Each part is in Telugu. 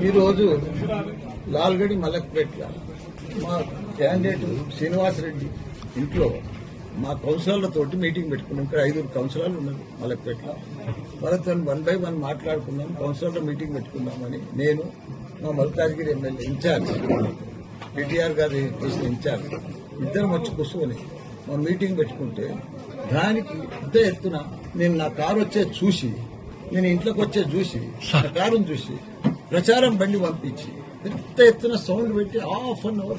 ఈరోజు లాల్గడి మలక్పేట్ల మా క్యాండిడేట్ శ్రీనివాసరెడ్డి ఇంట్లో మా కౌన్సిలర్లతోటి మీటింగ్ పెట్టుకున్నాం. ఇక్కడ 5 కౌన్సిలర్లు ఉన్నారు మలక్పేటలో. వాళ్ళతో 1 by 1 మాట్లాడుకున్నాం. కౌన్సిలర్ల మీటింగ్ పెట్టుకున్నామని నేను మా మల్కాజ్గిరి ఎమ్మెల్యే ఇన్ఛార్జ్ పిటిఆర్ గారు చేసిన ఇన్ఛార్జ్ ఇద్దరం వచ్చి కూర్చొని మా మీటింగ్ పెట్టుకుంటే దానికి పెద్ద ఎత్తున నేను నా కారు వచ్చేది చూసి, నేను ఇంట్లోకి వచ్చేది చూసి, నా కారును చూసి ప్రచారం బండి పంపించి పెద్ద ఎత్తున సౌండ్ పెట్టి ½ an hour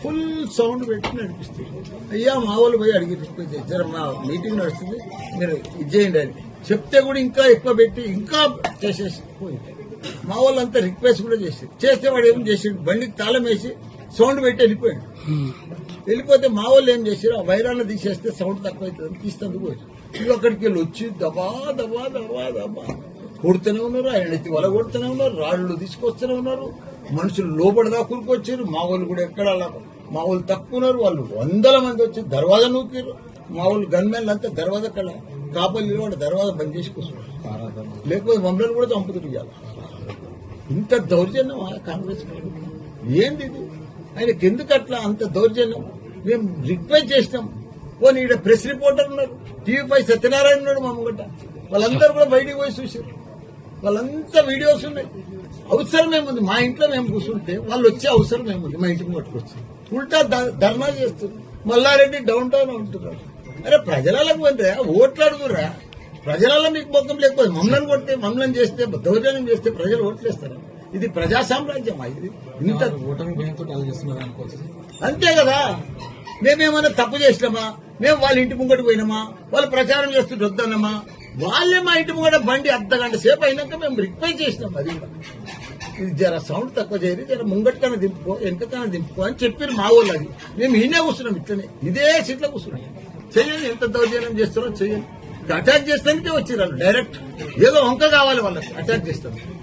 ఫుల్ సౌండ్ పెట్టి నడిపిస్తుంది. అయ్యా మా వాళ్ళు పోయి అడిగి రిక్వెస్ట్ చేశారు, మా మీటింగ్ నడుస్తుంది మీరు ఇది చేయండి అని చెప్తే కూడా ఇంకా ఎక్కువ పెట్టి ఇంకా చేసేసి పోయింది. మా వాళ్ళంతా రిక్వెస్ట్ కూడా చేస్తే వాడు ఏం చేసాడు, బండికి తాళం వేసి సౌండ్ పెట్టి వెళ్ళిపోయాడు. వెళ్ళిపోతే మా వాళ్ళు ఏం చేశారు, ఆ వైరాన్ని తీసేస్తే సౌండ్ తక్కువ అవుతుంది తీసేందుకు పోయి ఇవి అక్కడికి వెళ్ళి వచ్చి దబా దబా దబా దబా కొడుతూనే ఉన్నారు. ఆయన ఎత్తి వల కొడుతూనే ఉన్నారు, రాళ్లు తీసుకొస్తూనే ఉన్నారు. మనుషులు లోపలిదా కూరుకొచ్చారు. మా వాళ్ళు కూడా ఎక్కడ మా వాళ్ళు తక్కువ ఉన్నారు. వాళ్ళు 100 మంది వచ్చి దర్వాజా నూకారు. మా వాళ్ళు గన్మెన్లు అంతా దర్వాజా కడ కాపలు నిలబడి దర్వాజా బంద్ చేసి కూర్చున్నారు. లేకపోతే మమ్మల్ని కూడా చంపుతున్నారు. ఇవ్వాలి ఇంత దౌర్జన్యం కాంగ్రెస్ ఏంది ఇది? ఆయనకి ఎందుకు అట్లా అంత దౌర్జన్యం? మేము రిక్వెస్ట్ చేసినాం. పోనీ ఈడ ప్రెస్ రిపోర్టర్ ఉన్నారు, TV5 సత్యనారాయణ ఉన్నాడు మా ముంగట. వాళ్ళందరూ కూడా బయటికి పోయి చూసారు. వాళ్ళంతా వీడియోస్ ఉన్నాయి. అవసరం ఏముంది? మా ఇంట్లో మేము కూర్చుంటే వాళ్ళు వచ్చే అవసరం ఏముంది? మా ఇంటికి పట్టుకొచ్చి ఉల్టా ధర్నా చేస్తారు. మల్లారెడ్డి డౌన్ టౌన్ ఉంటున్నారు. అరే ప్రజలకు పోతే ఓట్లు అడుగురా. ప్రజలలో మీకు మొక్కం లేకపోతే మమ్మల్ని కొడితే మమ్మల్ని చేస్తే దౌర్జన్యం చేస్తే ప్రజలు ఓట్లేస్తారు. ఇది ప్రజా సామ్రాజ్యమా? ఇది ఇంత అంతే కదా. మేమేమైనా తప్పు చేసినామా? మేము వాళ్ళ ఇంటి ముంగట పోయినామా? వాళ్ళు ప్రచారం చేస్తుంటే వద్దన్నామా? వాళ్ళే మా ఇంటి ముంగట బండి అర్ధగంట సేపు అయినాక మేము రిక్వెస్ట్ చేసినాం. అది ఇది జర సౌండ్ తక్కువ చేయరు, జర ముంగటికైనా దింపుకో వెనకకైనా దింపుకో అని చెప్పారు మా వాళ్ళు. అది మేము ఈయనే కూర్చున్నాం, ఇట్లనే ఇదే సీట్లో కూర్చున్నాం. చెయ్యండి, ఎంత దౌర్జన్యం చేస్తారో చెయ్యండి. అటాక్ చేస్తానికే వచ్చారు వాళ్ళు. డైరెక్ట్ ఏదో వంక కావాలి వాళ్ళకి అటాక్ చేస్తారు.